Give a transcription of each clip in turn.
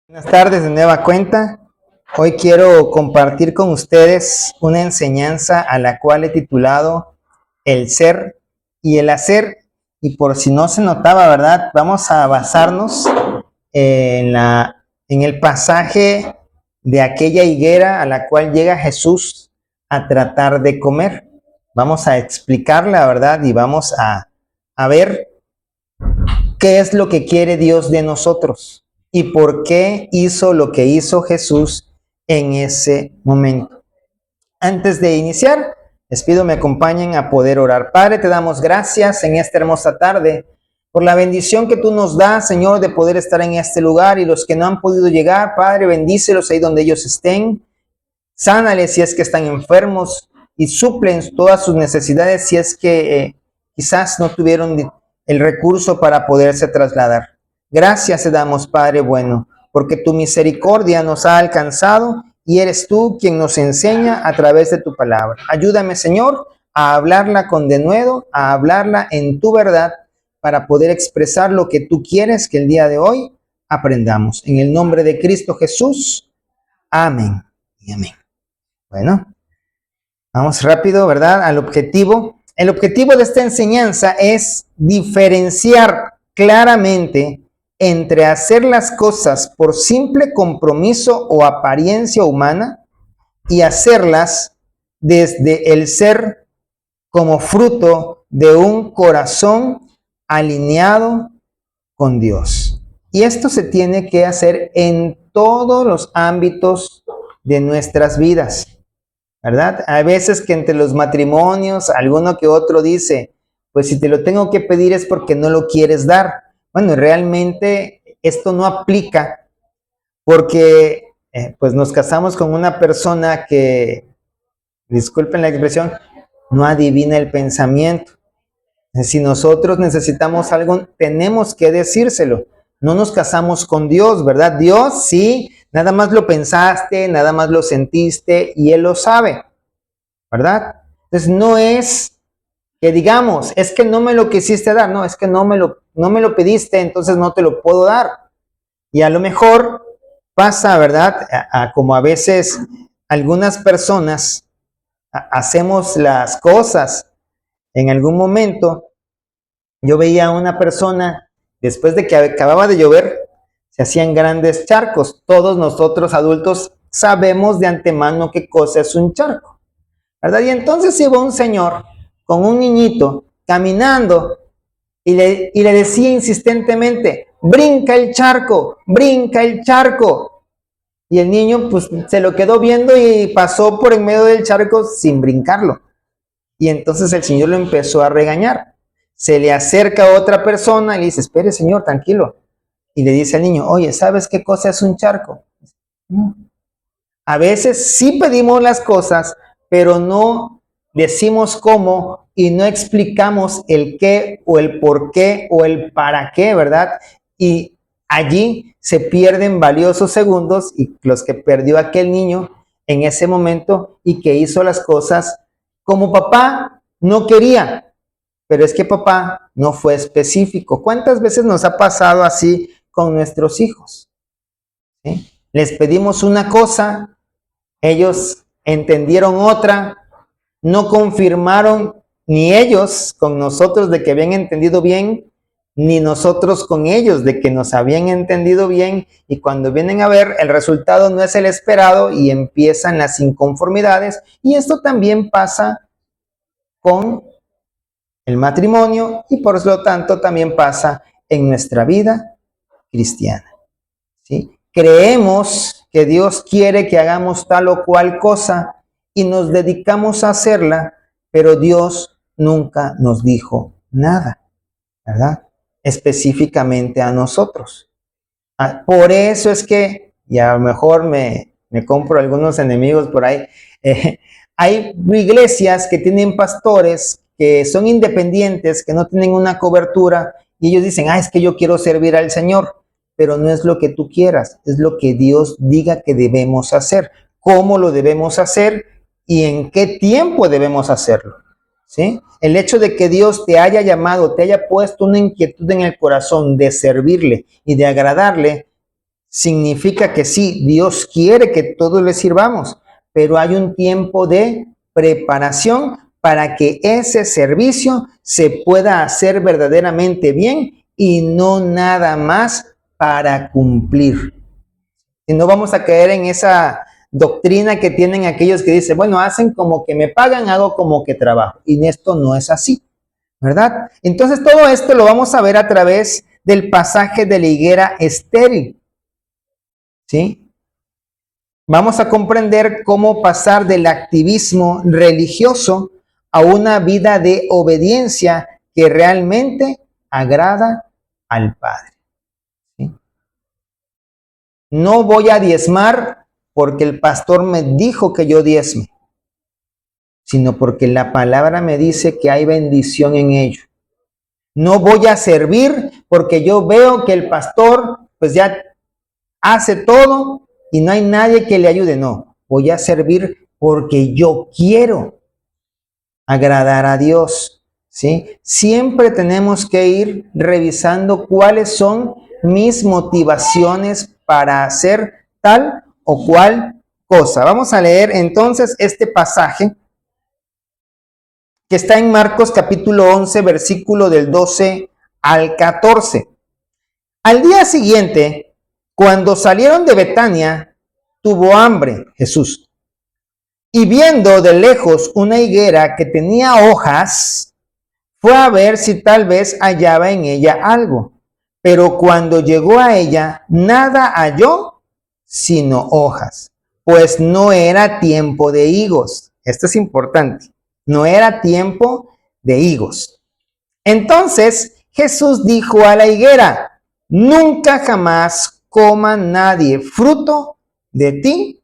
Buenas tardes de nueva cuenta. Hoy quiero compartir con ustedes una enseñanza a la cual he titulado El ser y el hacer. Y por si no se notaba, ¿verdad? Vamos a basarnos en el pasaje de aquella higuera a la cual llega Jesús a tratar de comer. Vamos a explicarla, ¿verdad? Y vamos a ver qué es lo que quiere Dios de nosotros y por qué hizo lo que hizo Jesús en ese momento. Antes de iniciar, les pido me acompañen a poder orar. Padre, te damos gracias en esta hermosa tarde por la bendición que tú nos das, Señor, de poder estar en este lugar, y los que no han podido llegar, Padre, bendícelos ahí donde ellos estén. Sánales si es que están enfermos y suplen todas sus necesidades si es que quizás no tuvieron el recurso para poderse trasladar. Gracias te damos, Padre bueno, porque tu misericordia nos ha alcanzado y eres tú quien nos enseña a través de tu palabra. Ayúdame, Señor, a hablarla con denuedo, a hablarla en tu verdad, para poder expresar lo que tú quieres que el día de hoy aprendamos. En el nombre de Cristo Jesús. Amén y amén. Bueno, vamos rápido, ¿verdad? Al objetivo. El objetivo de esta enseñanza es diferenciar claramente entre hacer las cosas por simple compromiso o apariencia humana y hacerlas desde el ser como fruto de un corazón alineado con Dios. Y esto se tiene que hacer en todos los ámbitos de nuestras vidas, ¿verdad? A veces que entre los matrimonios, alguno que otro dice, pues si te lo tengo que pedir es porque no lo quieres dar. Bueno, realmente esto no aplica porque pues nos casamos con una persona que, disculpen la expresión, no adivina el pensamiento. Si nosotros necesitamos algo, tenemos que decírselo. No nos casamos con Dios, ¿verdad? Dios sí, nada más lo pensaste, nada más lo sentiste y Él lo sabe, ¿verdad? Entonces no es que digamos, es que no me lo quisiste dar, no, es que no me lo pediste, entonces no te lo puedo dar. Y a lo mejor pasa, ¿verdad? Como a veces algunas personas hacemos las cosas en algún momento. Yo veía a una persona, después de que acababa de llover, se hacían grandes charcos. Todos nosotros adultos sabemos de antemano qué cosa es un charco, ¿verdad? Y entonces iba un señor con un niñito caminando y le decía insistentemente, brinca el charco, brinca el charco. Y el niño pues se lo quedó viendo y pasó por en medio del charco sin brincarlo. Y entonces el señor lo empezó a regañar. Se le acerca a otra persona y le dice, espere señor, tranquilo. Y le dice al niño, oye, ¿sabes qué cosa es un charco? No. A veces sí pedimos las cosas, pero no decimos cómo y no explicamos el qué o el por qué o el para qué, ¿verdad? Y allí se pierden valiosos segundos, y los que perdió aquel niño en ese momento y que hizo las cosas como papá no quería. Pero es que papá no fue específico. ¿Cuántas veces nos ha pasado así con nuestros hijos? ¿Sí? Les pedimos una cosa, ellos entendieron otra, no confirmaron ni ellos con nosotros de que habían entendido bien, ni nosotros con ellos de que nos habían entendido bien, y cuando vienen a ver el resultado no es el esperado y empiezan las inconformidades. Y esto también pasa con el matrimonio y por lo tanto también pasa en nuestra vida cristiana, ¿sí? Creemos que Dios quiere que hagamos tal o cual cosa y nos dedicamos a hacerla, pero Dios nunca nos dijo nada, ¿verdad? Específicamente a nosotros. Por eso es que, y a lo mejor me compro algunos enemigos por ahí, hay iglesias que tienen pastores que son independientes, que no tienen una cobertura, y ellos dicen, es que yo quiero servir al Señor, pero no es lo que tú quieras, es lo que Dios diga que debemos hacer, cómo lo debemos hacer y en qué tiempo debemos hacerlo, ¿sí? El hecho de que Dios te haya llamado, te haya puesto una inquietud en el corazón de servirle y de agradarle, significa que sí, Dios quiere que todos le sirvamos, pero hay un tiempo de preparación para que ese servicio se pueda hacer verdaderamente bien y no nada más para cumplir. Y no vamos a caer en esa doctrina que tienen aquellos que dicen, bueno, hacen como que me pagan, hago como que trabajo. Y esto no es así, ¿verdad? Entonces todo esto lo vamos a ver a través del pasaje de la higuera estéril, ¿sí? Vamos a comprender cómo pasar del activismo religioso a una vida de obediencia que realmente agrada al Padre, ¿sí? No voy a diezmar porque el pastor me dijo que yo diezme, sino porque la palabra me dice que hay bendición en ello. No voy a servir porque yo veo que el pastor pues ya hace todo y no hay nadie que le ayude. No, voy a servir porque yo quiero agradar a Dios, ¿sí? Siempre tenemos que ir revisando cuáles son mis motivaciones para hacer tal o cual cosa. Vamos a leer entonces este pasaje que está en Marcos capítulo 11, versículo del 12 al 14. Al día siguiente, cuando salieron de Betania, tuvo hambre Jesús. Y viendo de lejos una higuera que tenía hojas, fue a ver si tal vez hallaba en ella algo. Pero cuando llegó a ella, nada halló sino hojas, pues no era tiempo de higos. Esto es importante. No era tiempo de higos. Entonces Jesús dijo a la higuera, nunca jamás coma nadie fruto de ti.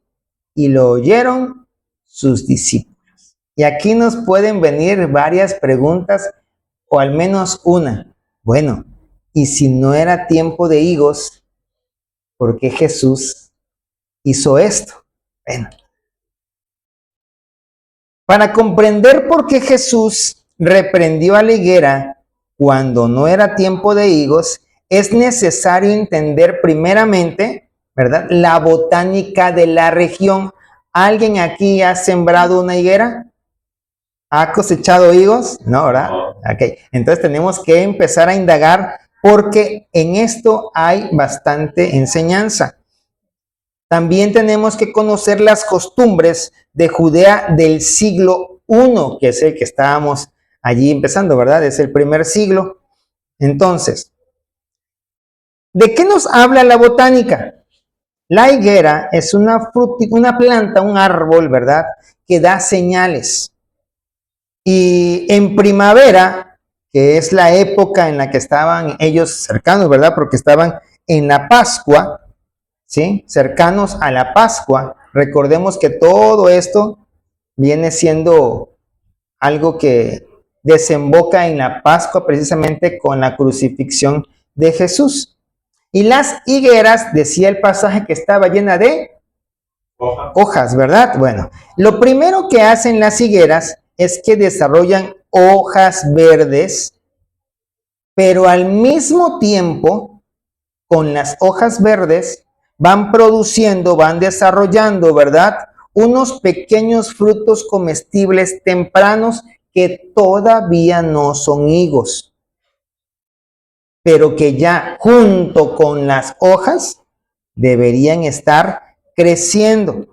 Y lo oyeron sus discípulos. Y aquí nos pueden venir varias preguntas, o al menos una. Bueno, y si no era tiempo de higos, ¿por qué Jesús hizo esto? Bueno, para comprender por qué Jesús reprendió a la higuera cuando no era tiempo de higos, es necesario entender primeramente, ¿verdad?, la botánica de la región. ¿Alguien aquí ha sembrado una higuera? ¿Ha cosechado higos? No, ¿verdad? Ok, entonces tenemos que empezar a indagar porque en esto hay bastante enseñanza. También tenemos que conocer las costumbres de Judea del siglo I, que es el que estábamos allí empezando, ¿verdad? Es el primer siglo. Entonces, ¿de qué nos habla la botánica? La higuera es una planta, un árbol, ¿verdad?, que da señales. Y en primavera, que es la época en la que estaban ellos cercanos, ¿verdad?, porque estaban en la Pascua, ¿sí?, cercanos a la Pascua. Recordemos que todo esto viene siendo algo que desemboca en la Pascua, precisamente con la crucifixión de Jesús. Y las higueras, decía el pasaje, que estaba llena de hojas, ¿verdad? Bueno, lo primero que hacen las higueras es que desarrollan hojas verdes, pero al mismo tiempo, con las hojas verdes, van produciendo, van desarrollando, ¿verdad?, unos pequeños frutos comestibles tempranos que todavía no son higos, pero que ya junto con las hojas deberían estar creciendo.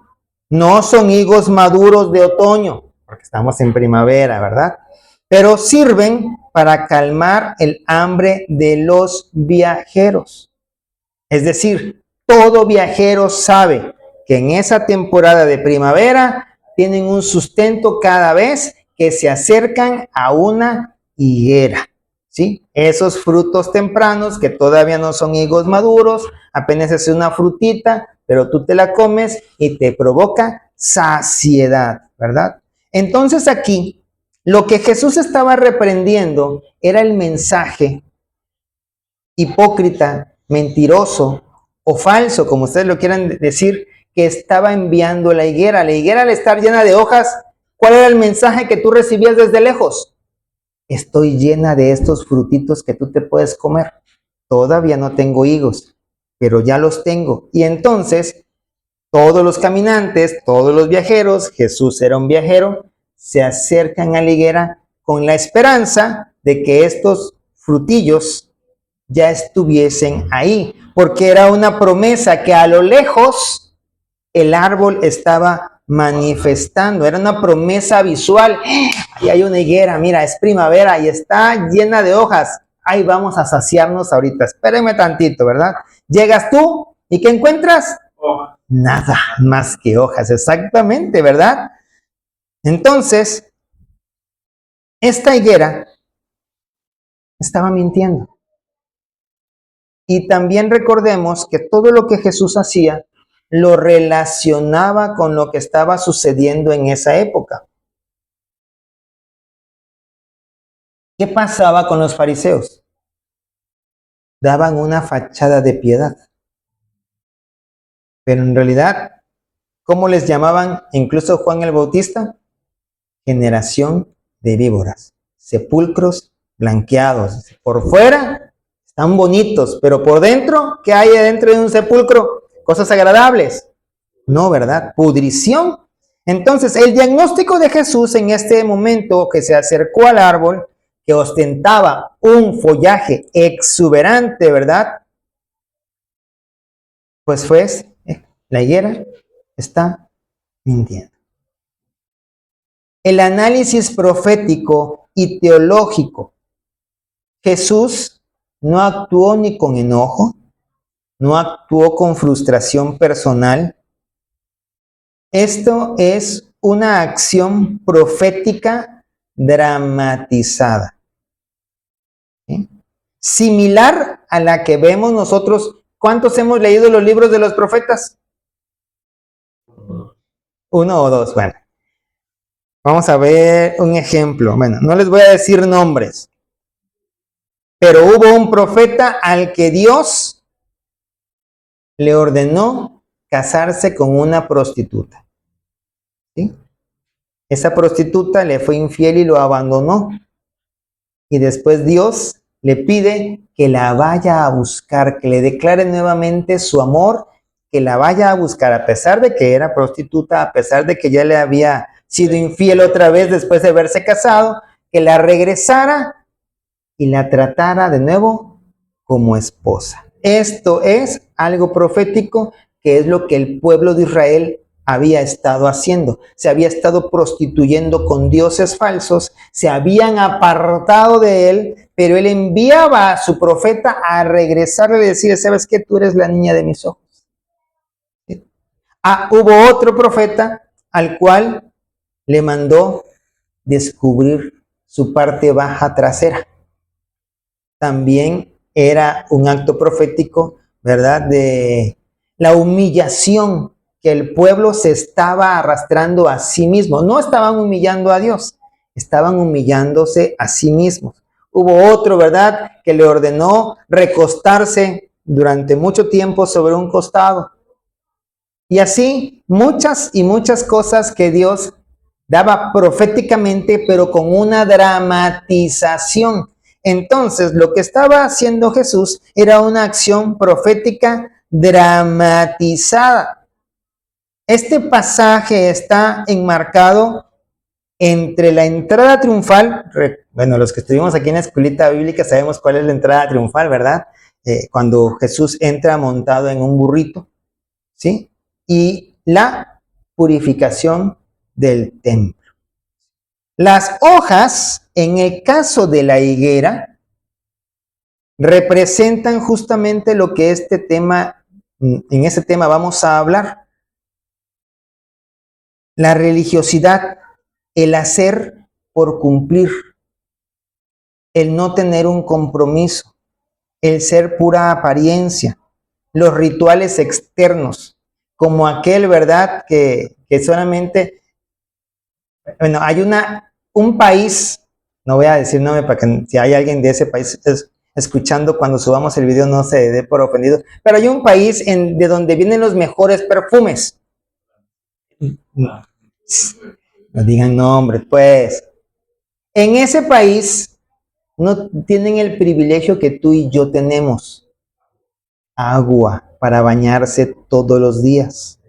No son higos maduros de otoño, porque estamos en primavera, ¿verdad? Pero sirven para calmar el hambre de los viajeros. Es decir, todo viajero sabe que en esa temporada de primavera tienen un sustento cada vez que se acercan a una higuera, ¿sí? Esos frutos tempranos que todavía no son higos maduros, apenas es una frutita, pero tú te la comes y te provoca saciedad, ¿verdad? Entonces aquí, lo que Jesús estaba reprendiendo era el mensaje hipócrita, mentiroso o falso, como ustedes lo quieran decir, que estaba enviando la higuera. La higuera, al estar llena de hojas, ¿cuál era el mensaje que tú recibías desde lejos? Estoy llena de estos frutitos que tú te puedes comer. Todavía no tengo higos, pero ya los tengo. Y entonces, todos los caminantes, todos los viajeros, Jesús era un viajero, se acercan a la higuera con la esperanza de que estos frutillos ya estuviesen ahí, porque era una promesa que a lo lejos el árbol estaba manifestando, era una promesa visual. Ahí hay una higuera, mira, es primavera y está llena de hojas. Ahí vamos a saciarnos ahorita. Espérenme tantito, ¿verdad? Llegas tú y ¿qué encuentras? Hojas. Nada más que hojas, exactamente, ¿verdad? Entonces, esta higuera estaba mintiendo. Y también recordemos que todo lo que Jesús hacía lo relacionaba con lo que estaba sucediendo en esa época. ¿Qué pasaba con los fariseos? Daban una fachada de piedad. Pero en realidad, ¿cómo les llamaban incluso Juan el Bautista? Generación de víboras, sepulcros blanqueados. Por fuera están bonitos, pero por dentro, ¿qué hay adentro de un sepulcro? Cosas agradables. No, ¿verdad? Pudrición. Entonces, el diagnóstico de Jesús en este momento que se acercó al árbol, que ostentaba un follaje exuberante, ¿verdad? Pues fue, la higuera está mintiendo. El análisis profético y teológico. Jesús no actuó ni con enojo, no actuó con frustración personal. Esto es una acción profética dramatizada, ¿sí? Similar a la que vemos nosotros. ¿Cuántos hemos leído los libros de los profetas? Uno o dos. Bueno, vamos a ver un ejemplo. Bueno, no les voy a decir nombres, pero hubo un profeta al que Dios le ordenó casarse con una prostituta, ¿sí? Esa prostituta le fue infiel y lo abandonó. Y después Dios le pide que la vaya a buscar, que le declare nuevamente su amor, que la vaya a buscar, a pesar de que era prostituta, a pesar de que ya le había sido infiel otra vez después de haberse casado, que la regresara y la tratara de nuevo como esposa. Esto es algo profético, que es lo que el pueblo de Israel había estado haciendo. Se había estado prostituyendo con dioses falsos, se habían apartado de él, pero él enviaba a su profeta a regresarle y decirle: ¿sabes qué? Tú eres la niña de mis ojos. ¿Sí? Hubo otro profeta al cual le mandó descubrir su parte baja trasera. También era un acto profético, ¿verdad? De la humillación que el pueblo se estaba arrastrando a sí mismo. No estaban humillando a Dios, estaban humillándose a sí mismos. Hubo otro, ¿verdad?, que le ordenó recostarse durante mucho tiempo sobre un costado. Y así muchas y muchas cosas que Dios daba proféticamente, pero con una dramatización. Entonces, lo que estaba haciendo Jesús era una acción profética dramatizada. Este pasaje está enmarcado entre la entrada triunfal. Bueno, los que estuvimos aquí en la escuelita bíblica sabemos cuál es la entrada triunfal, ¿verdad? Cuando Jesús entra montado en un burrito, ¿sí? Y la purificación del templo. Las hojas, en el caso de la higuera, representan justamente lo que en este tema vamos a hablar. La religiosidad, el hacer por cumplir, el no tener un compromiso, el ser pura apariencia, los rituales externos, como aquel, ¿verdad?, que solamente, bueno, hay un país, no voy a decir nombre para que si hay alguien de ese país escuchando cuando subamos el video no se dé por ofendido, pero hay un país de donde vienen los mejores perfumes. No digan nombres, pues. En ese país no tienen el privilegio que tú y yo tenemos: agua, para bañarse todos los días.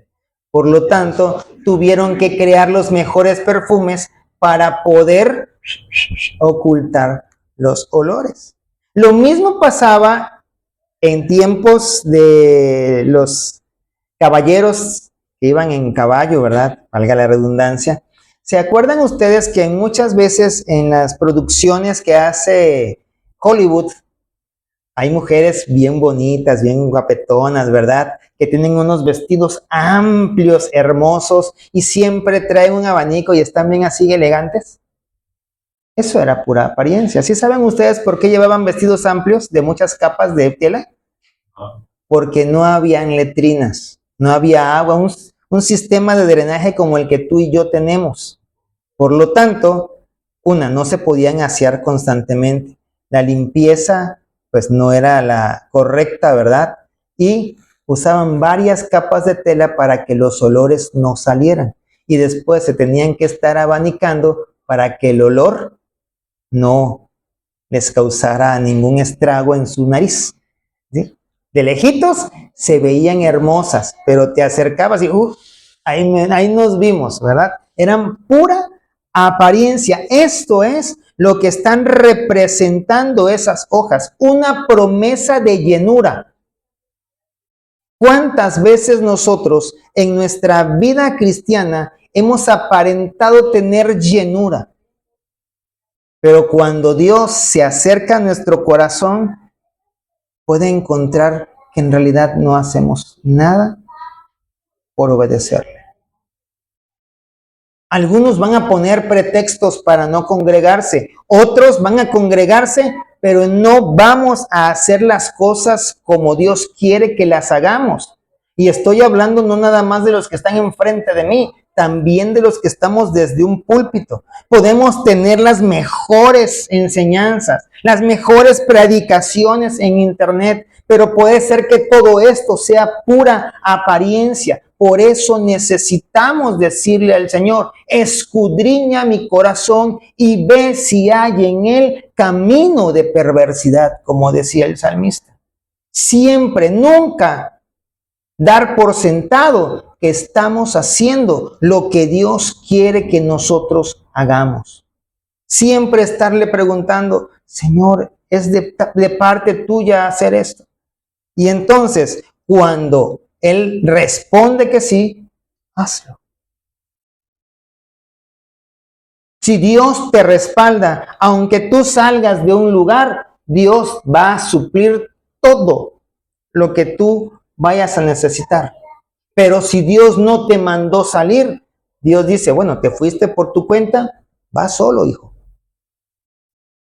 Por lo tanto, tuvieron que crear los mejores perfumes para poder ocultar los olores. Lo mismo pasaba en tiempos de los caballeros que iban en caballo, ¿verdad? Valga la redundancia. ¿Se acuerdan ustedes que muchas veces en las producciones que hace Hollywood hay mujeres bien bonitas, bien guapetonas, ¿verdad? Que tienen unos vestidos amplios, hermosos y siempre traen un abanico y están bien así elegantes? Eso era pura apariencia. ¿Sí saben ustedes por qué llevaban vestidos amplios de muchas capas de tela? Porque no habían letrinas, no había agua, un sistema de drenaje como el que tú y yo tenemos. Por lo tanto, no se podían asear constantemente. La limpieza, pues no era la correcta, ¿verdad? Y usaban varias capas de tela para que los olores no salieran. Y después se tenían que estar abanicando para que el olor no les causara ningún estrago en su nariz, ¿sí? De lejitos se veían hermosas, pero te acercabas y ahí nos vimos, ¿verdad? Eran pura apariencia. Esto es lo que están representando esas hojas, una promesa de llenura. ¿Cuántas veces nosotros en nuestra vida cristiana hemos aparentado tener llenura? Pero cuando Dios se acerca a nuestro corazón, puede encontrar que en realidad no hacemos nada por obedecerle. Algunos van a poner pretextos para no congregarse, otros van a congregarse, pero no vamos a hacer las cosas como Dios quiere que las hagamos. Y estoy hablando no nada más de los que están enfrente de mí, también de los que estamos desde un púlpito. Podemos tener las mejores enseñanzas, las mejores predicaciones en internet, pero puede ser que todo esto sea pura apariencia. Por eso necesitamos decirle al Señor: escudriña mi corazón y ve si hay en él camino de perversidad, como decía el salmista. Siempre, nunca dar por sentado que estamos haciendo lo que Dios quiere que nosotros hagamos. Siempre estarle preguntando: Señor, ¿es de parte tuya hacer esto? Y entonces, cuando Él responde que sí, hazlo. Si Dios te respalda, aunque tú salgas de un lugar, Dios va a suplir todo lo que tú vayas a necesitar. Pero si Dios no te mandó salir, Dios dice: bueno, te fuiste por tu cuenta, vas solo, hijo.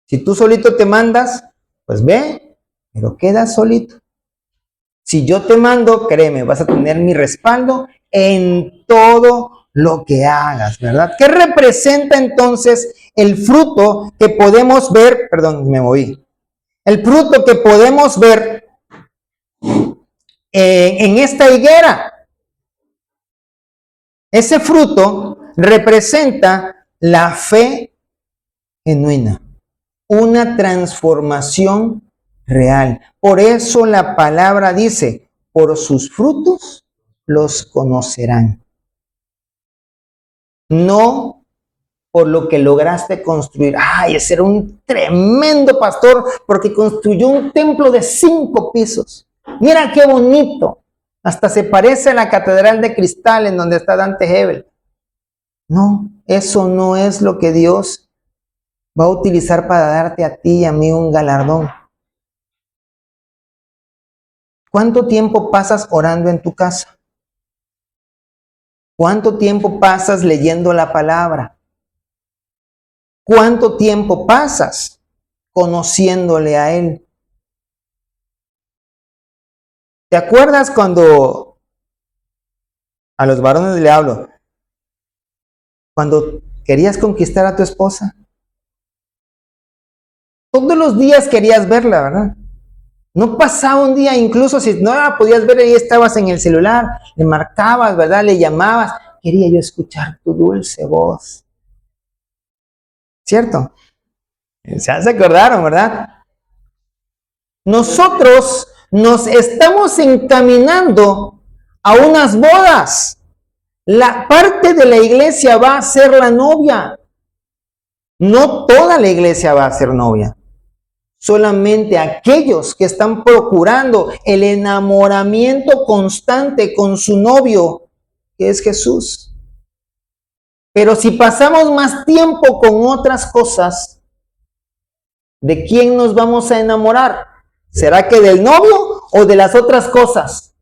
Si tú solito te mandas, pues ve, pero quedas solito. Si yo te mando, créeme, vas a tener mi respaldo en todo lo que hagas, ¿verdad? ¿Qué representa entonces el fruto que podemos ver? Perdón, me moví. El fruto que podemos ver en esta higuera. Ese fruto representa la fe genuina, una transformación real. Por eso la palabra dice: por sus frutos los conocerán. No por lo que lograste construir. Ay, ese era un tremendo pastor porque construyó un templo de 5 pisos. Mira qué bonito. Hasta se parece a la Catedral de Cristal en donde está Dante Hebel. No, eso no es lo que Dios va a utilizar para darte a ti y a mí un galardón. ¿Cuánto tiempo pasas orando en tu casa? ¿Cuánto tiempo pasas leyendo la palabra? ¿Cuánto tiempo pasas conociéndole a Él? ¿Te acuerdas cuando a los varones le hablo? Cuando querías conquistar a tu esposa, todos los días querías verla, ¿verdad? No pasaba un día, incluso si no la podías ver, ahí estabas en el celular, le marcabas, ¿verdad? Le llamabas. Quería yo escuchar tu dulce voz. ¿Cierto? Ya se acordaron, ¿verdad? Nosotros nos estamos encaminando a unas bodas. La parte de la iglesia va a ser la novia. No toda la iglesia va a ser novia. Solamente aquellos que están procurando el enamoramiento constante con su novio, que es Jesús. Pero si pasamos más tiempo con otras cosas, ¿de quién nos vamos a enamorar? ¿Será que del novio o de las otras cosas?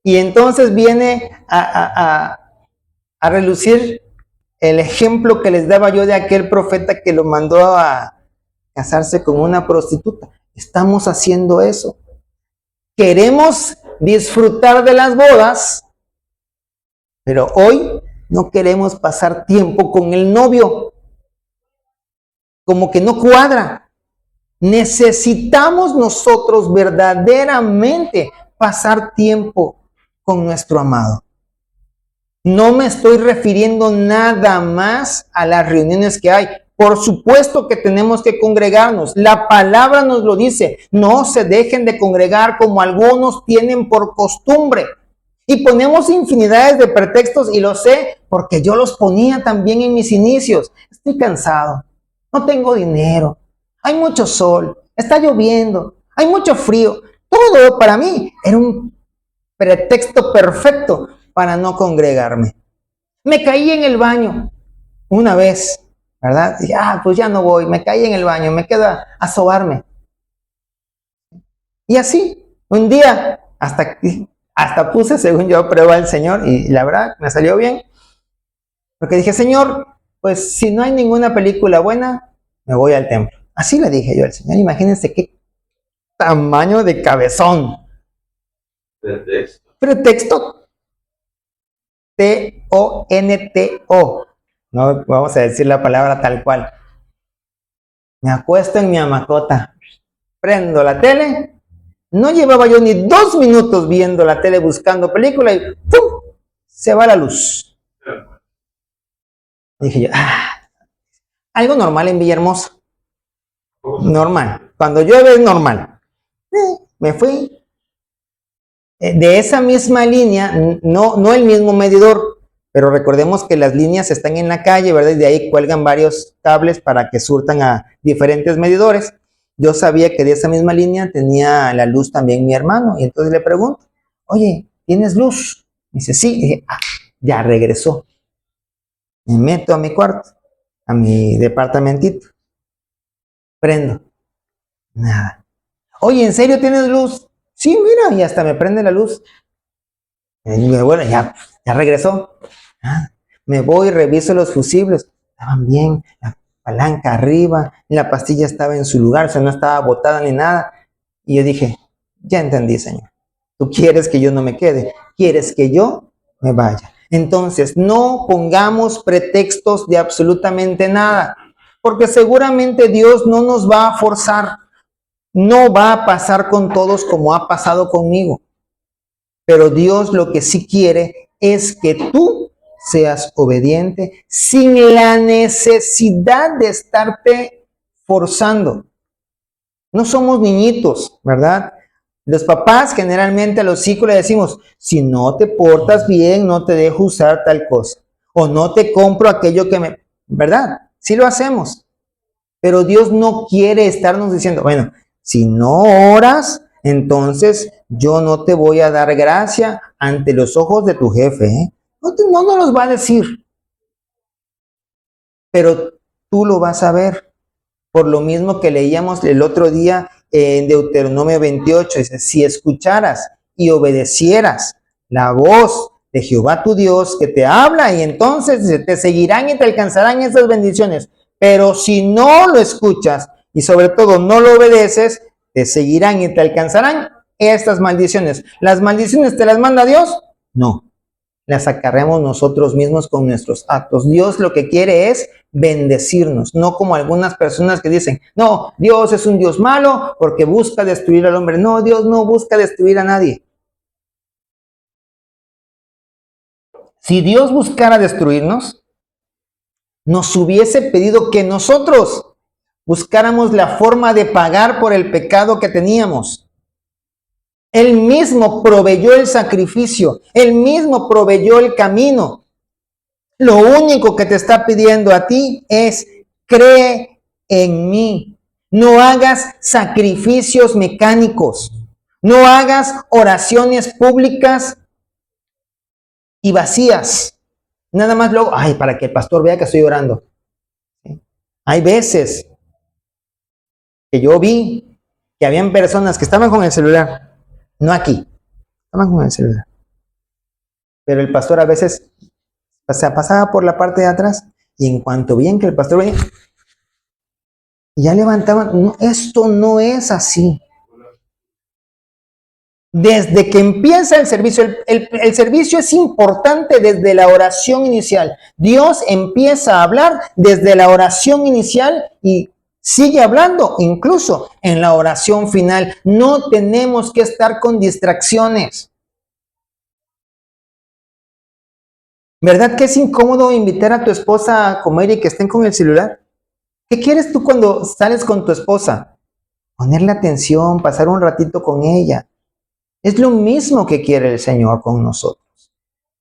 Y entonces viene a relucir el ejemplo que les daba yo de aquel profeta que lo mandó a casarse con una prostituta. Estamos haciendo eso. Queremos disfrutar de las bodas, pero hoy no queremos pasar tiempo con el novio. Como que no cuadra. Necesitamos nosotros verdaderamente pasar tiempo con nuestro amado. No me estoy refiriendo nada más a las reuniones que hay. Por supuesto que tenemos que congregarnos. La palabra nos lo dice. No se dejen de congregar como algunos tienen por costumbre. Y ponemos infinidades de pretextos y lo sé porque yo los ponía también en mis inicios. Estoy cansado. No tengo dinero. Hay mucho sol. Está lloviendo. Hay mucho frío. Todo para mí era un pretexto perfecto para no congregarme. Me caí en el baño una vez, ¿verdad? Y pues ya no voy, me caí en el baño, me quedo a sobarme. Y así, un día, hasta puse, según yo, prueba al Señor, y la verdad, me salió bien. Porque dije, Señor, pues si no hay ninguna película buena, me voy al templo. Así le dije yo al Señor, imagínense qué tamaño de cabezón. Pretexto. T-O-N-T-O. No vamos a decir la palabra tal cual. Me acuesto en mi hamacota, prendo la tele. No llevaba yo ni 2 minutos viendo la tele buscando película y ¡pum! Se va la luz. Dije yo, algo normal en Villahermosa. Normal. Cuando llueve es normal. Me fui. De esa misma línea, no el mismo medidor, pero recordemos que las líneas están en la calle, ¿verdad? Y de ahí cuelgan varios cables para que surtan a diferentes medidores. Yo sabía que de esa misma línea tenía la luz también mi hermano, y entonces le pregunto, oye, ¿tienes luz? Me dice, sí. Y dije, ya regresó. Me meto a mi cuarto, a mi departamentito. Prendo. Nada. Oye, ¿en serio tienes luz? Sí, mira, y hasta me prende la luz. Y bueno, ya regresó. Me voy, reviso los fusibles. Estaban bien, la palanca arriba, la pastilla estaba en su lugar, o sea, no estaba botada ni nada. Y yo dije, ya entendí, Señor. Tú quieres que yo no me quede, quieres que yo me vaya. Entonces, no pongamos pretextos de absolutamente nada, porque seguramente Dios no nos va a forzar. No va a pasar con todos como ha pasado conmigo. Pero Dios lo que sí quiere es que tú seas obediente sin la necesidad de estarte forzando. No somos niñitos, ¿verdad? Los papás generalmente a los hijos le decimos, si no te portas bien, no te dejo usar tal cosa. O no te compro aquello que me... ¿Verdad? Sí lo hacemos. Pero Dios no quiere estarnos diciendo, bueno, si no oras, entonces yo no te voy a dar gracia ante los ojos de tu jefe. No nos los va a decir. Pero tú lo vas a ver. Por lo mismo que leíamos el otro día en Deuteronomio 28. Dice, si escucharas y obedecieras la voz de Jehová tu Dios que te habla, y entonces te seguirán y te alcanzarán esas bendiciones. Pero si no lo escuchas y sobre todo no lo obedeces, te seguirán y te alcanzarán estas maldiciones. ¿Las maldiciones te las manda Dios? No, las acarreamos nosotros mismos con nuestros actos. Dios lo que quiere es bendecirnos, no como algunas personas que dicen, no, Dios es un Dios malo porque busca destruir al hombre. No, Dios no busca destruir a nadie. Si Dios buscara destruirnos, nos hubiese pedido que nosotros buscáramos la forma de pagar por el pecado que teníamos. Él mismo proveyó el sacrificio, Él mismo proveyó el camino. Lo único que te está pidiendo a ti es: cree en mí. No hagas sacrificios mecánicos. No hagas oraciones públicas y vacías. Nada más luego, ay, para que el pastor vea que estoy orando. Hay veces que yo vi que habían personas que estaban con el celular, no aquí, estaban con el celular. Pero el pastor a veces pasaba por la parte de atrás y en cuanto veían que el pastor venía, ya levantaban. No, esto no es así. Desde que empieza el servicio, el servicio es importante desde la oración inicial. Dios empieza a hablar desde la oración inicial y sigue hablando incluso en la oración final. No tenemos que estar con distracciones. ¿Verdad que es incómodo invitar a tu esposa a comer y que estén con el celular? ¿Qué quieres tú cuando sales con tu esposa? Ponerle atención, pasar un ratito con ella. Es lo mismo que quiere el Señor con nosotros.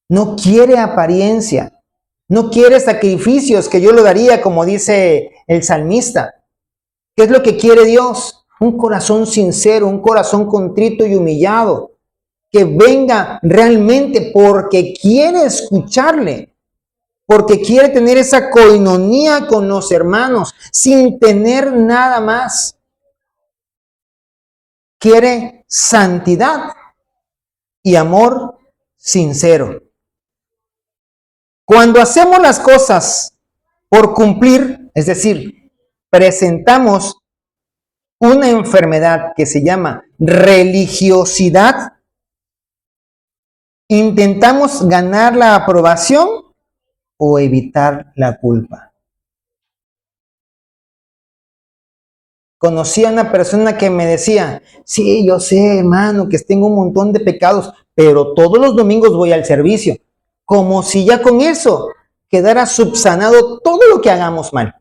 No quiere apariencia, no quiere sacrificios que yo lo daría, como dice el salmista. ¿Qué es lo que quiere Dios? Un corazón sincero, un corazón contrito y humillado, que venga realmente porque quiere escucharle, porque quiere tener esa coinonía con los hermanos, sin tener nada más. Quiere santidad y amor sincero. Cuando hacemos las cosas por cumplir, es decir, presentamos una enfermedad que se llama religiosidad, intentamos ganar la aprobación o evitar la culpa. Conocí a una persona que me decía: sí, yo sé, hermano, que tengo un montón de pecados, pero todos los domingos voy al servicio. Como si ya con eso quedara subsanado todo lo que hagamos mal.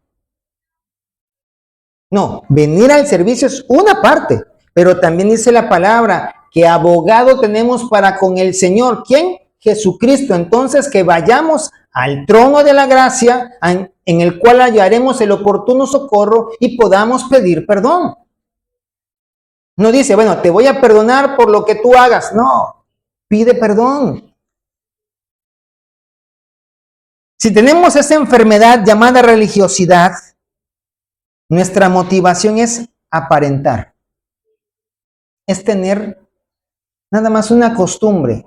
No, venir al servicio es una parte, pero también dice la palabra que abogado tenemos para con el Señor. ¿Quién? Jesucristo. Entonces, que vayamos al trono de la gracia, en el cual hallaremos el oportuno socorro y podamos pedir perdón. No dice, bueno, te voy a perdonar por lo que tú hagas. No, pide perdón. Si tenemos esa enfermedad llamada religiosidad, nuestra motivación es aparentar. Es tener nada más una costumbre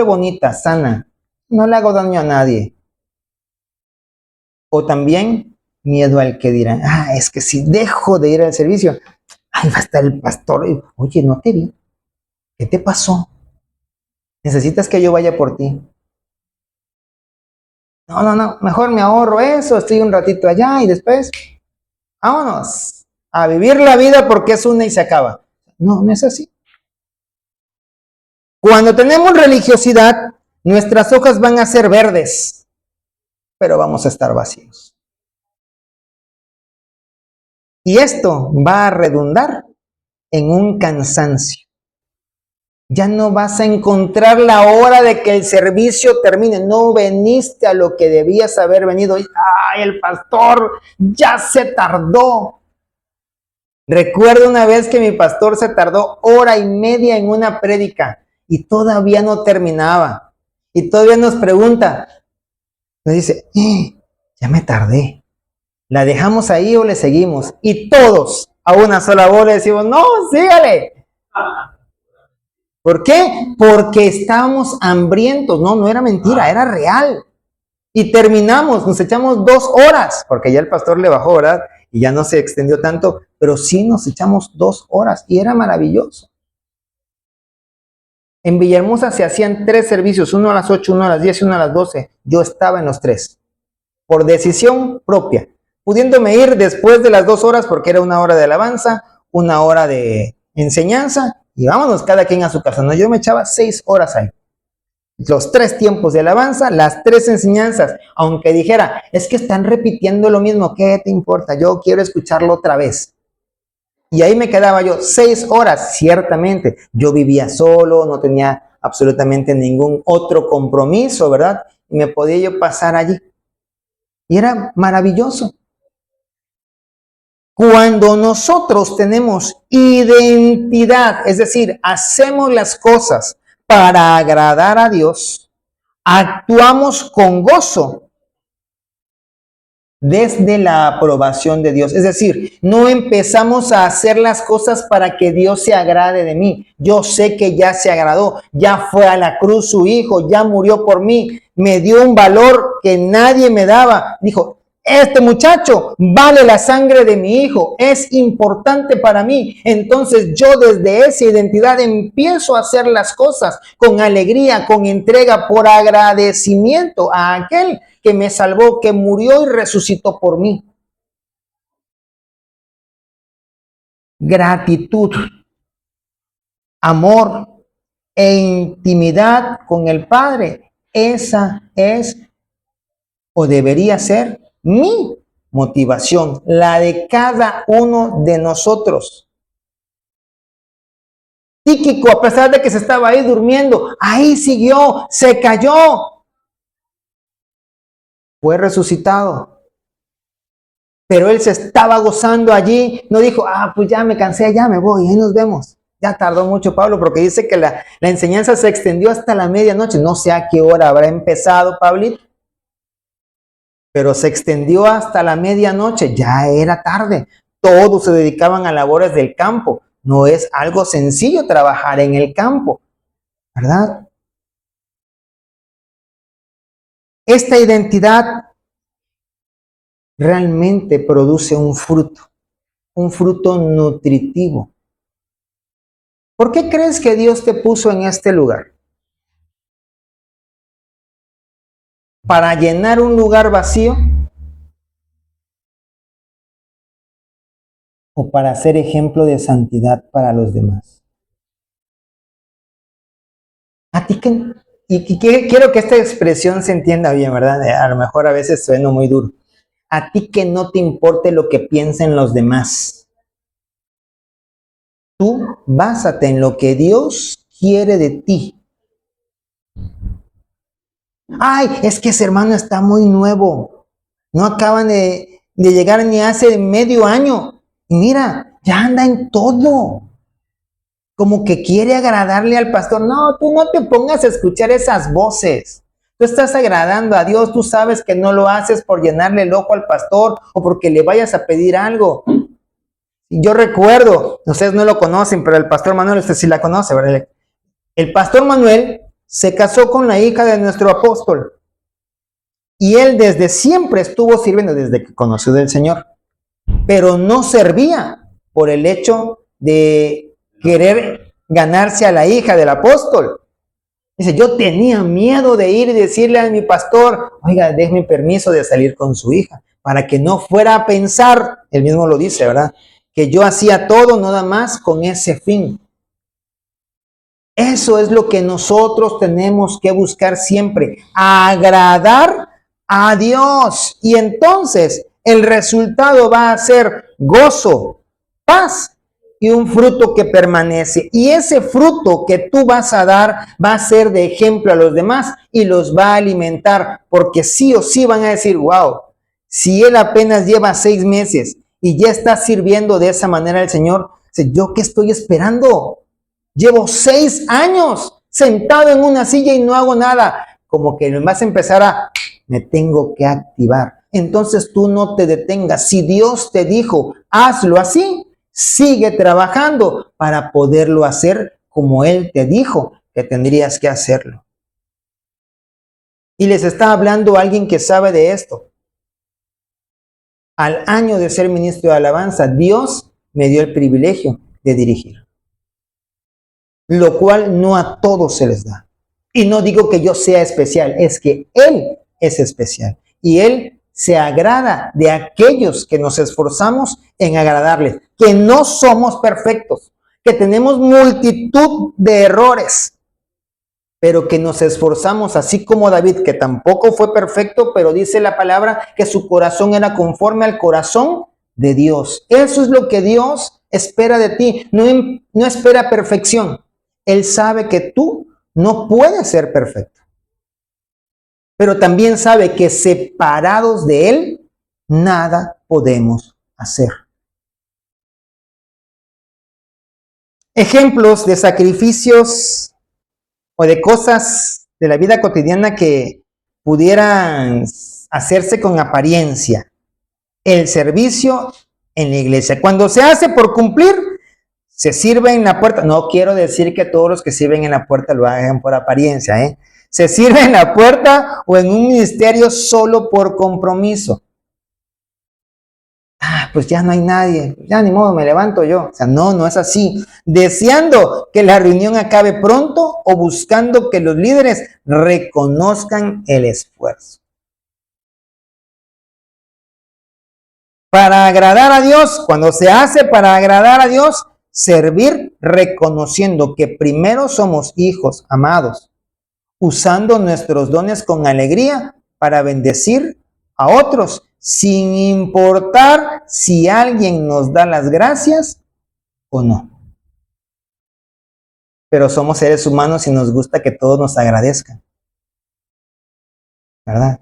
bonita, sana. No le hago daño a nadie. O también miedo al que dirán: es que si dejo de ir al servicio, va a estar el pastor. Oye, no te vi. ¿Qué te pasó? ¿Necesitas que yo vaya por ti? No, mejor me ahorro eso, estoy un ratito allá y después, vámonos a vivir la vida porque es una y se acaba. No, no es así. Cuando tenemos religiosidad, nuestras hojas van a ser verdes, pero vamos a estar vacíos. Y esto va a redundar en un cansancio. Ya no vas a encontrar la hora de que el servicio termine. No veniste a lo que debías haber venido. ¡Ay, el pastor ya se tardó! Recuerdo una vez que mi pastor se tardó 1:30 en una prédica y todavía no terminaba. Y todavía nos pregunta, nos dice: ya me tardé. ¿La dejamos ahí o le seguimos? Y todos a una sola voz le decimos: no, sígale. ¿Por qué? Porque estábamos hambrientos. No era mentira, era real. Y terminamos, nos echamos 2 horas, porque ya el pastor le bajó, ¿verdad? Y ya no se extendió tanto, pero sí nos echamos 2 horas y era maravilloso. En Villahermosa se hacían 3 servicios, uno a las 8, uno a las 10 y uno a las 12. Yo estaba en los 3, por decisión propia, pudiéndome ir después de las 2 horas porque era 1 hora de alabanza, 1 hora de enseñanza y vámonos cada quien a su casa. No, yo me echaba 6 horas ahí. los 3 tiempos de alabanza, las 3 enseñanzas, aunque dijera, es que están repitiendo lo mismo, ¿qué te importa? Yo quiero escucharlo otra vez. Y ahí me quedaba yo 6 horas, ciertamente. Yo vivía solo, no tenía absolutamente ningún otro compromiso, ¿verdad? Y me podía yo pasar allí. Y era maravilloso. Cuando nosotros tenemos identidad, es decir, hacemos las cosas para agradar a Dios, actuamos con gozo desde la aprobación de Dios. Es decir, no empezamos a hacer las cosas para que Dios se agrade de mí. Yo sé que ya se agradó, ya fue a la cruz su hijo, ya murió por mí, me dio un valor que nadie me daba. Dijo, este muchacho vale la sangre de mi hijo, es importante para mí. Entonces yo desde esa identidad empiezo a hacer las cosas con alegría, con entrega, por agradecimiento a aquel que me salvó, que murió y resucitó por mí. Gratitud, amor e intimidad con el Padre. Esa es o debería ser mi motivación, la de cada uno de nosotros. Tíquico, a pesar de que se estaba ahí durmiendo, ahí siguió, se cayó, fue resucitado. Pero él se estaba gozando allí, no dijo, pues ya me cansé, ya me voy, ahí nos vemos. Ya tardó mucho Pablo, porque dice que la enseñanza se extendió hasta la medianoche. No sé a qué hora habrá empezado Pablito, pero se extendió hasta la medianoche, ya era tarde. Todos se dedicaban a labores del campo. No es algo sencillo trabajar en el campo, ¿verdad? Esta identidad realmente produce un fruto nutritivo. ¿Por qué crees que Dios te puso en este lugar? ¿Para llenar un lugar vacío? ¿O para ser ejemplo de santidad para los demás? A ti que, y quiero que esta expresión se entienda bien, ¿verdad? A lo mejor a veces suena muy duro. A ti que no te importe lo que piensen los demás. Tú básate en lo que Dios quiere de ti. Ay, es que ese hermano está muy nuevo. No acaban de llegar ni hace medio año. Y mira, ya anda en todo. Como que quiere agradarle al pastor. No, tú no te pongas a escuchar esas voces. Tú estás agradando a Dios. Tú sabes que no lo haces por llenarle el ojo al pastor o porque le vayas a pedir algo. Yo recuerdo, ustedes no lo conocen, pero el pastor Manuel, usted sí la conoce, ¿verdad? El pastor Manuel se casó con la hija de nuestro apóstol. Y él desde siempre estuvo sirviendo, desde que conoció del Señor. Pero no servía por el hecho de querer ganarse a la hija del apóstol. Dice, yo tenía miedo de ir y decirle a mi pastor, oiga, déjeme permiso de salir con su hija, para que no fuera a pensar, él mismo lo dice, ¿verdad? Que yo hacía todo nada más con ese fin. Eso es lo que nosotros tenemos que buscar siempre, agradar a Dios. Y entonces el resultado va a ser gozo, paz y un fruto que permanece. Y ese fruto que tú vas a dar va a ser de ejemplo a los demás y los va a alimentar, porque sí o sí van a decir, wow, si él apenas lleva 6 meses y ya está sirviendo de esa manera al Señor, ¿yo qué estoy esperando? Llevo 6 años sentado en una silla y no hago nada. Como que vas a empezar me tengo que activar. Entonces tú no te detengas. Si Dios te dijo, hazlo así, sigue trabajando para poderlo hacer como Él te dijo que tendrías que hacerlo. Y les está hablando alguien que sabe de esto. Al año de ser ministro de alabanza, Dios me dio el privilegio de dirigir. Lo cual no a todos se les da. Y no digo que yo sea especial, es que Él es especial. Y Él se agrada de aquellos que nos esforzamos en agradarle, que no somos perfectos, que tenemos multitud de errores. pero que nos esforzamos, así como David, que tampoco fue perfecto, pero dice la palabra que su corazón era conforme al corazón de Dios. Eso es lo que Dios espera de ti. No espera perfección. Él sabe que tú no puedes ser perfecto, pero también sabe que separados de Él, nada podemos hacer. Ejemplos de sacrificios o de cosas de la vida cotidiana que pudieran hacerse con apariencia. El servicio en la iglesia. Cuando se hace por cumplir, se sirve en la puerta. No quiero decir que todos los que sirven en la puerta lo hagan por apariencia, ¿eh? Se sirve en la puerta o en un ministerio solo por compromiso. Pues ya no hay nadie, ya ni modo, me levanto yo. O sea, no es así. Deseando que la reunión acabe pronto o buscando que los líderes reconozcan el esfuerzo. Para agradar a Dios, cuando se hace para agradar a Dios, servir reconociendo que primero somos hijos amados, usando nuestros dones con alegría para bendecir a otros, sin importar si alguien nos da las gracias o no. Pero somos seres humanos y nos gusta que todos nos agradezcan, ¿verdad?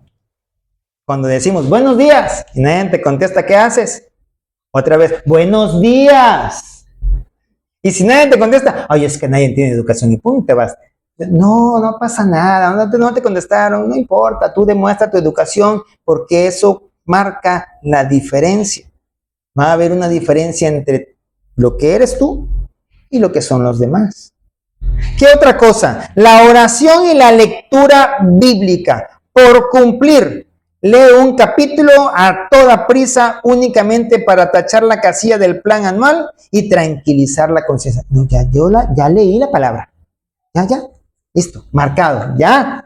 Cuando decimos buenos días y nadie te contesta, ¿qué haces? Otra vez, buenos días. Y si nadie te contesta, oye, es que nadie tiene educación y pum, te vas. No pasa nada, no te contestaron, no importa, tú demuestra tu educación porque eso marca la diferencia. Va a haber una diferencia entre lo que eres tú y lo que son los demás. ¿Qué otra cosa? La oración y la lectura bíblica. Por cumplir, leo un capítulo a toda prisa únicamente para tachar la casilla del plan anual y tranquilizar la conciencia. No, ya leí la palabra. Ya. Listo, marcado. Ya.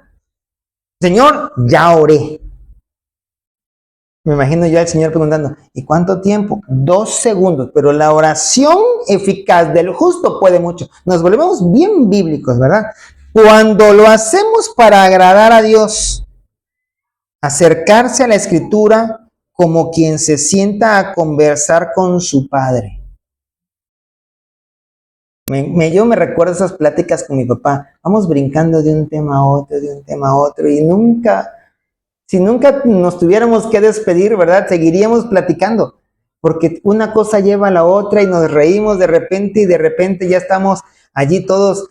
Señor, ya oré. Me imagino yo al Señor preguntando, ¿y cuánto tiempo? 2 segundos, pero la oración eficaz del justo puede mucho. Nos volvemos bien bíblicos, ¿verdad? Cuando lo hacemos para agradar a Dios, acercarse a la Escritura como quien se sienta a conversar con su Padre. Yo me recuerdo esas pláticas con mi papá. Vamos brincando de un tema a otro, y si nunca nos tuviéramos que despedir, ¿verdad? Seguiríamos platicando, porque una cosa lleva a la otra y nos reímos de repente y de repente ya estamos allí todos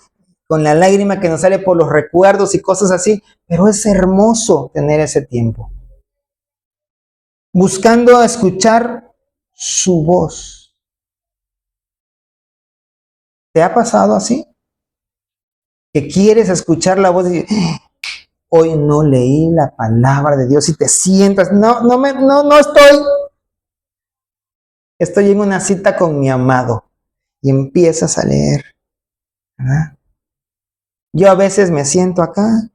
con la lágrima que nos sale por los recuerdos y cosas así, pero es hermoso tener ese tiempo. Buscando escuchar su voz. ¿Te ha pasado así? Que quieres escuchar la voz de hoy no leí la palabra de Dios y te sientas, no estoy en una cita con mi amado y empiezas a leer, ¿verdad? Yo a veces me siento acá,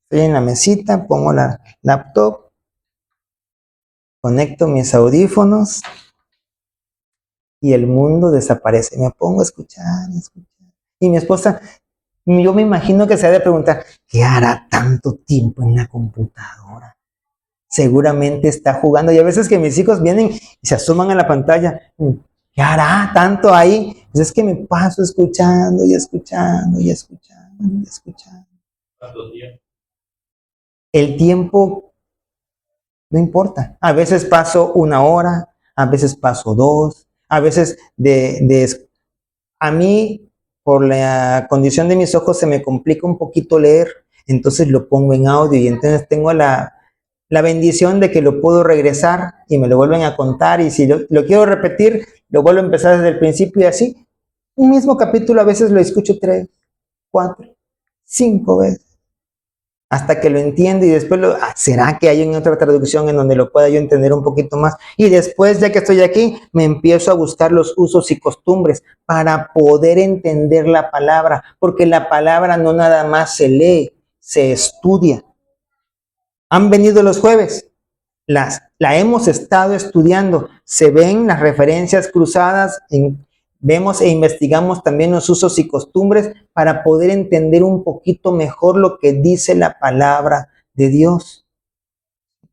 estoy en la mesita, pongo la laptop, conecto mis audífonos y el mundo desaparece. Me pongo a escuchar. Y mi esposa, yo me imagino que se ha de preguntar, ¿qué hará tanto tiempo en la computadora? Seguramente está jugando. Y a veces que mis hijos vienen y se asoman a la pantalla, ¿qué hará tanto ahí? Pues es que me paso escuchando y escuchando y escuchando y escuchando. ¿Cuántos días? El tiempo no importa. A veces paso 1 hora, a veces paso 2, a veces a mí, por la condición de mis ojos, se me complica un poquito leer, entonces lo pongo en audio y entonces tengo la bendición de que lo puedo regresar y me lo vuelven a contar, y si lo quiero repetir, lo vuelvo a empezar desde el principio y así. Un mismo capítulo a veces lo escucho 3, 4, 5 veces hasta que lo entiendo y después ¿será que hay en otra traducción en donde lo pueda yo entender un poquito más? Y después, ya que estoy aquí, me empiezo a buscar los usos y costumbres para poder entender la palabra, porque la palabra no nada más se lee, se estudia. Han venido los jueves, la hemos estado estudiando, se ven las referencias cruzadas vemos e investigamos también los usos y costumbres para poder entender un poquito mejor lo que dice la palabra de Dios.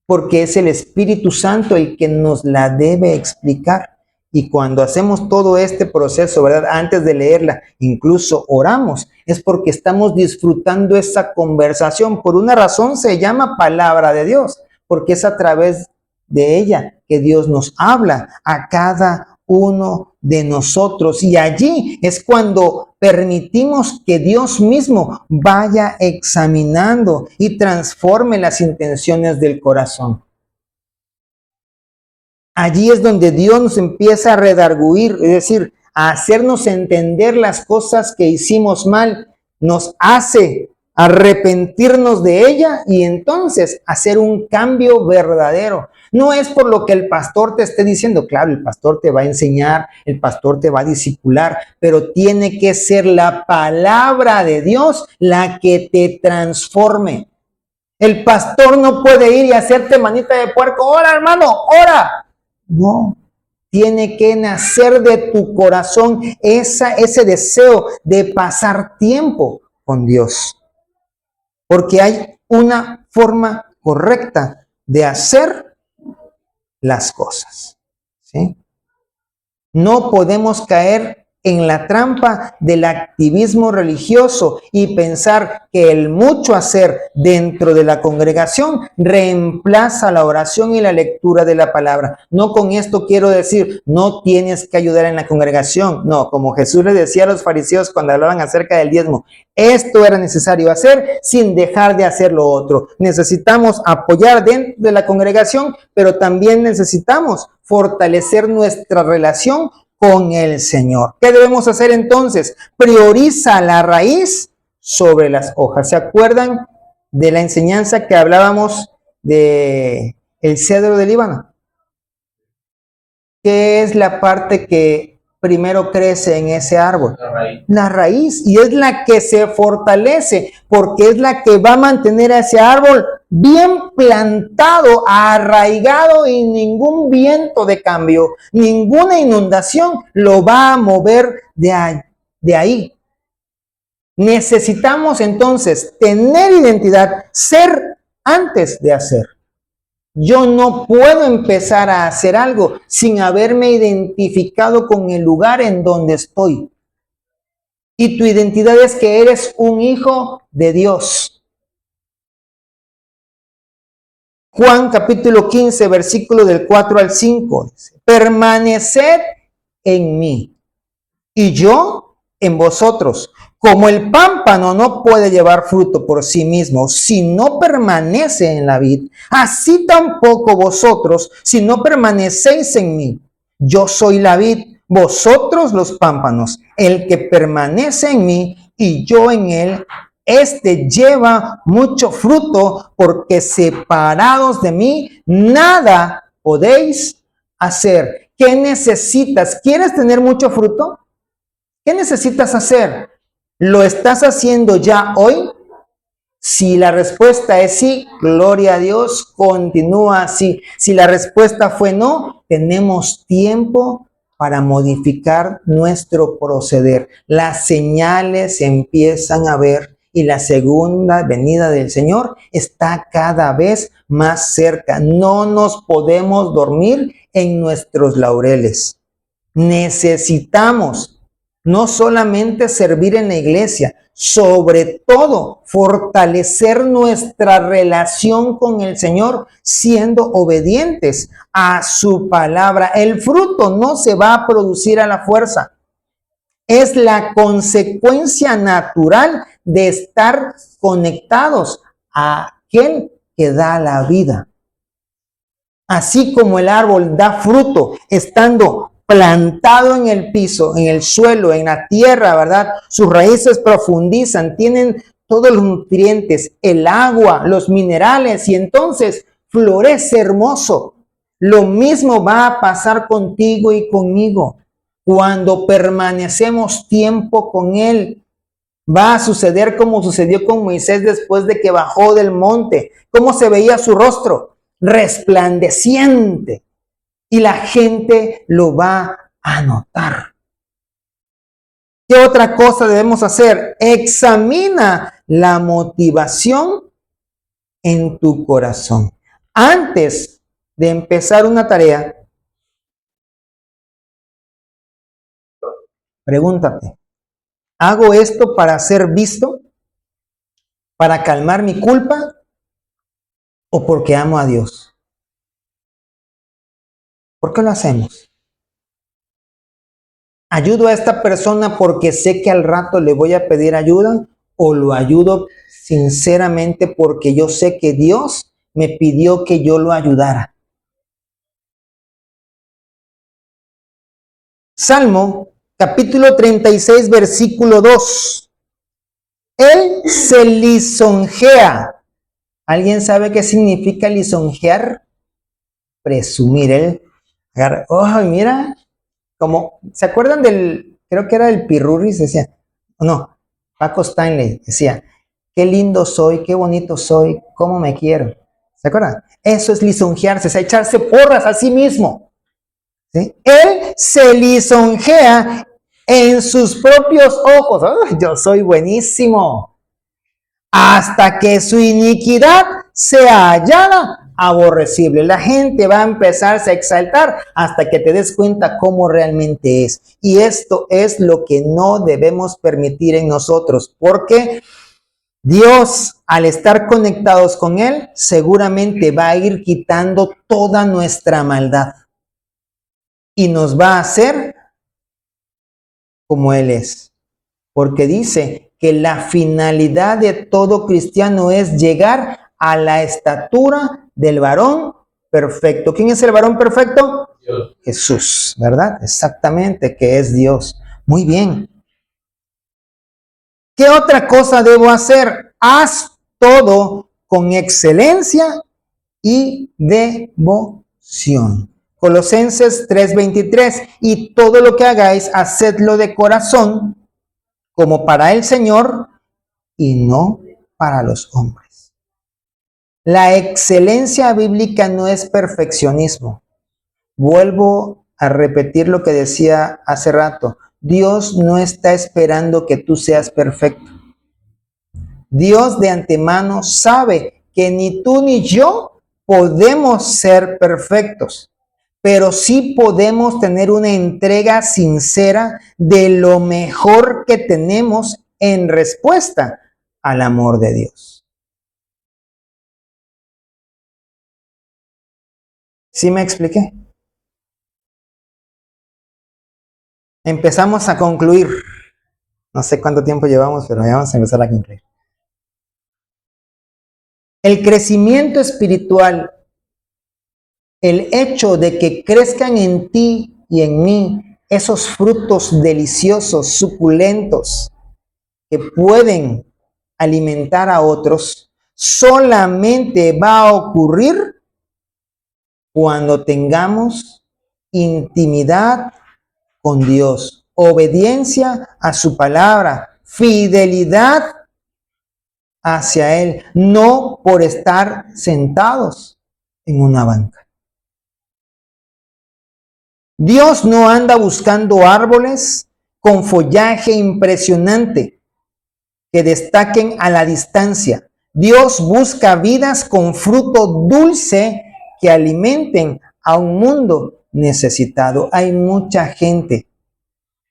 Porque es el Espíritu Santo el que nos la debe explicar. Y cuando hacemos todo este proceso, ¿verdad? Antes de leerla, incluso oramos, es porque estamos disfrutando esa conversación. Por una razón se llama palabra de Dios, porque es a través de ella que Dios nos habla a cada uno de nosotros. Y allí es cuando permitimos que Dios mismo vaya examinando y transforme las intenciones del corazón. Allí es donde Dios nos empieza a redarguir, es decir, a hacernos entender las cosas que hicimos mal, nos hace arrepentirnos de ella y entonces hacer un cambio verdadero. No es por lo que el pastor te esté diciendo, claro, el pastor te va a enseñar, el pastor te va a discipular, pero tiene que ser la palabra de Dios la que te transforme. El pastor no puede ir y hacerte manita de puerco, ora hermano, ora. No, tiene que nacer de tu corazón ese deseo de pasar tiempo con Dios. Porque hay una forma correcta de hacer las cosas, ¿sí? No podemos caer en la trampa del activismo religioso y pensar que el mucho hacer dentro de la congregación reemplaza la oración y la lectura de la palabra. No con esto quiero decir, no tienes que ayudar en la congregación. No, como Jesús le decía a los fariseos cuando hablaban acerca del diezmo, esto era necesario hacer sin dejar de hacer lo otro. Necesitamos apoyar dentro de la congregación, pero también necesitamos fortalecer nuestra relación con el Señor. ¿Qué debemos hacer entonces? Prioriza la raíz sobre las hojas. ¿Se acuerdan de la enseñanza que hablábamos de el cedro del Líbano? ¿Qué es la parte que primero crece en ese árbol? La raíz. Y es la que se fortalece, porque es la que va a mantener a ese árbol bien plantado, arraigado, y ningún viento de cambio, ninguna inundación lo va a mover de ahí. Necesitamos entonces tener identidad, ser antes de hacer. Yo no puedo empezar a hacer algo sin haberme identificado con el lugar en donde estoy. Y tu identidad es que eres un hijo de Dios. Juan capítulo 15, versículo del 4 al 5. Dice, permaneced en mí y yo en vosotros. Como el pámpano no puede llevar fruto por sí mismo si no permanece en la vid, así tampoco vosotros si no permanecéis en mí. Yo soy la vid, vosotros los pámpanos. El que permanece en mí y yo en él, este lleva mucho fruto, porque separados de mí nada podéis hacer. ¿Qué necesitas? ¿Quieres tener mucho fruto? ¿Qué necesitas hacer? ¿Lo estás haciendo ya hoy? Si la respuesta es sí, gloria a Dios, continúa así. Si la respuesta fue no, tenemos tiempo para modificar nuestro proceder. Las señales se empiezan a ver y la segunda venida del Señor está cada vez más cerca. No nos podemos dormir en nuestros laureles. Necesitamos no solamente servir en la iglesia, sobre todo fortalecer nuestra relación con el Señor siendo obedientes a su palabra. El fruto no se va a producir a la fuerza. Es la consecuencia natural de estar conectados a aquel que da la vida. Así como el árbol da fruto estando plantado en el piso, en el suelo, en la tierra, ¿verdad? Sus raíces profundizan, tienen todos los nutrientes, el agua, los minerales, y entonces florece hermoso. Lo mismo va a pasar contigo y conmigo. Cuando permanecemos tiempo con Él, va a suceder como sucedió con Moisés después de que bajó del monte. ¿Cómo se veía su rostro? Resplandeciente. Y la gente lo va a notar. ¿Qué otra cosa debemos hacer? Examina la motivación en tu corazón. Antes de empezar una tarea, pregúntate, ¿hago esto para ser visto? ¿Para calmar mi culpa? ¿O porque amo a Dios? ¿Por qué lo hacemos? ¿Ayudo a esta persona porque sé que al rato le voy a pedir ayuda? ¿O lo ayudo sinceramente porque yo sé que Dios me pidió que yo lo ayudara? Salmo capítulo 36, versículo 2. Él se lisonjea. ¿Alguien sabe qué significa lisonjear? Presumir. Él agarra, oh, mira, como, ¿se acuerdan creo que era el Pirurris? Decía, no, Paco Stanley decía, qué lindo soy, qué bonito soy, cómo me quiero. ¿Se acuerdan? Eso es lisonjearse, es echarse porras a sí mismo. ¿Sí? Él se lisonjea en sus propios ojos. Oh, yo soy buenísimo. Hasta que su iniquidad sea hallada aborrecible. La gente va a empezarse a exaltar hasta que te des cuenta cómo realmente es. Y esto es lo que no debemos permitir en nosotros, porque Dios, al estar conectados con Él, seguramente va a ir quitando toda nuestra maldad y nos va a hacer como Él es. Porque dice que la finalidad de todo cristiano es llegar a la estatura del varón perfecto. ¿Quién es el varón perfecto? Dios. Jesús, ¿verdad? Exactamente, que es Dios. Muy bien. ¿Qué otra cosa debo hacer? Haz todo con excelencia y devoción. Colosenses 3:23, y todo lo que hagáis, hacedlo de corazón, como para el Señor y no para los hombres. La excelencia bíblica no es perfeccionismo. Vuelvo a repetir lo que decía hace rato. Dios no está esperando que tú seas perfecto. Dios de antemano sabe que ni tú ni yo podemos ser perfectos, pero sí podemos tener una entrega sincera de lo mejor que tenemos en respuesta al amor de Dios. ¿Sí me expliqué? Empezamos a concluir. No sé cuánto tiempo llevamos, pero ya vamos a empezar a concluir. El crecimiento espiritual, el hecho de que crezcan en ti y en mí esos frutos deliciosos, suculentos, que pueden alimentar a otros, solamente va a ocurrir cuando tengamos intimidad con Dios, obediencia a su palabra, fidelidad hacia Él, no por estar sentados en una banca. Dios no anda buscando árboles con follaje impresionante que destaquen a la distancia. Dios busca vidas con fruto dulce que alimenten a un mundo necesitado. Hay mucha gente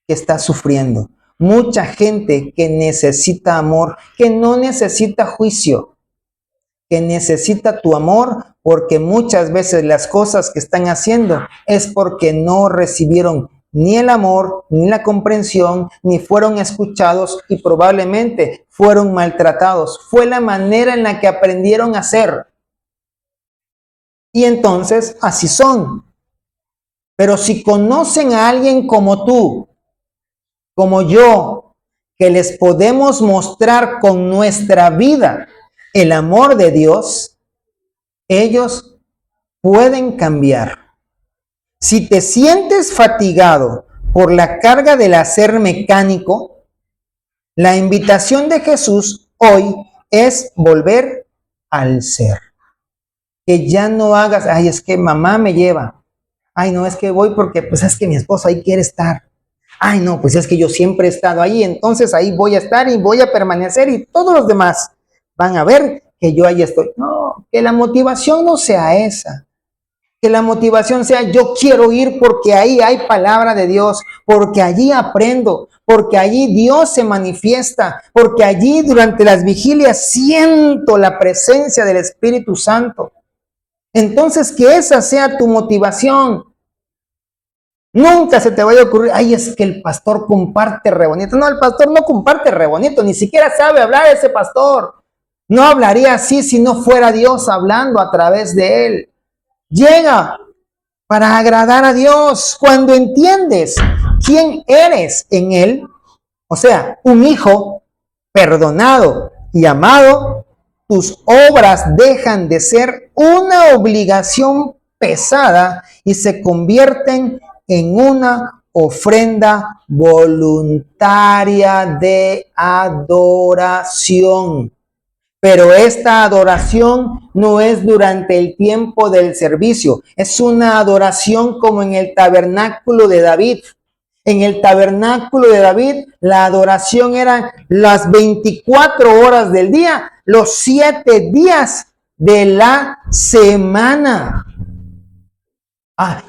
que está sufriendo, mucha gente que necesita amor, que no necesita juicio, que necesita tu amor, porque muchas veces las cosas que están haciendo es porque no recibieron ni el amor, ni la comprensión, ni fueron escuchados y probablemente fueron maltratados. Fue la manera en la que aprendieron a ser. Y entonces así son. Pero si conocen a alguien como tú, como yo, que les podemos mostrar con nuestra vida el amor de Dios, ellos pueden cambiar. Si te sientes fatigado por la carga del hacer mecánico, la invitación de Jesús hoy es volver al ser. Que ya no hagas, es que mamá me lleva. No, es que voy porque pues es que mi esposo ahí quiere estar. Ay, no, pues es que yo siempre he estado ahí, entonces ahí voy a estar y voy a permanecer y todos los demás van a ver que yo ahí estoy. No, que la motivación no sea esa. Que la motivación sea yo quiero ir porque ahí hay palabra de Dios, porque allí aprendo, porque allí Dios se manifiesta, porque allí durante las vigilias siento la presencia del Espíritu Santo. Entonces que esa sea tu motivación. Nunca se te vaya a ocurrir, ay, es que el pastor comparte re bonito. No, el pastor no comparte re bonito, ni siquiera sabe hablar ese pastor. No hablaría así si no fuera Dios hablando a través de él. Llega para agradar a Dios. Cuando entiendes quién eres en él, o sea, un hijo perdonado y amado, tus obras dejan de ser una obligación pesada y se convierten en una ofrenda voluntaria de adoración. Pero esta adoración no es durante el tiempo del servicio, es una adoración como en el tabernáculo de David. En el tabernáculo de David, la adoración era las 24 horas del día, los 7 días de la semana.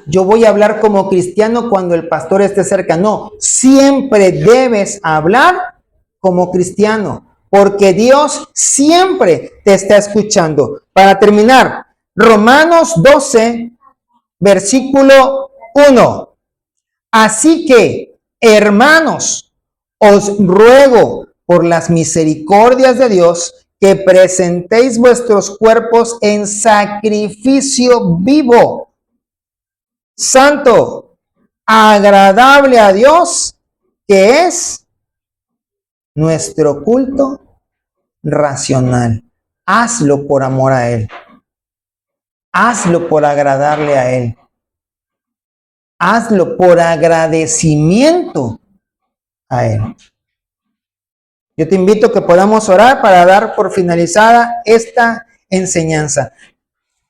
Yo voy a hablar como cristiano cuando el pastor esté cerca. No, siempre debes hablar como cristiano, porque Dios siempre te está escuchando. Para terminar, Romanos 12, versículo 1. Así que, hermanos, os ruego por las misericordias de Dios que presentéis vuestros cuerpos en sacrificio vivo, santo, agradable a Dios, que es nuestro culto racional. Hazlo por amor a Él. Hazlo por agradarle a Él. Hazlo por agradecimiento a Él. Yo te invito a que podamos orar para dar por finalizada esta enseñanza.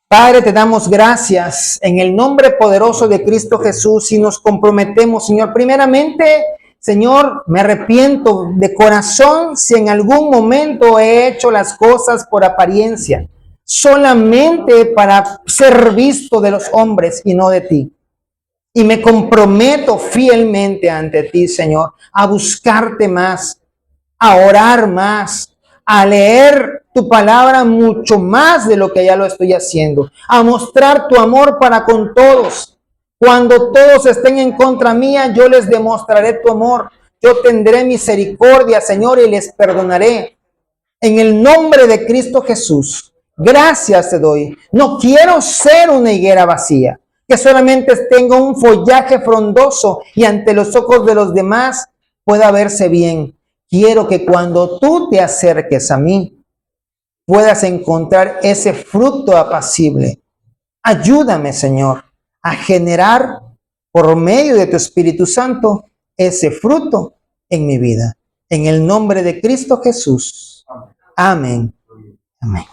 Padre, te damos gracias en el nombre poderoso de Cristo Jesús y nos comprometemos, Señor. Primeramente, Señor, me arrepiento de corazón si en algún momento he hecho las cosas por apariencia, solamente para ser visto de los hombres y no de ti. Y me comprometo fielmente ante ti, Señor, a buscarte más, a orar más, a leer tu palabra mucho más de lo que ya lo estoy haciendo, a mostrar tu amor para con todos. Cuando todos estén en contra mía, yo les demostraré tu amor. Yo tendré misericordia, Señor, y les perdonaré. En el nombre de Cristo Jesús, gracias te doy. No quiero ser una higuera vacía, que solamente tenga un follaje frondoso y ante los ojos de los demás pueda verse bien. Quiero que cuando tú te acerques a mí, puedas encontrar ese fruto apacible. Ayúdame, Señor, a generar por medio de tu Espíritu Santo ese fruto en mi vida. En el nombre de Cristo Jesús. Amén. Amén.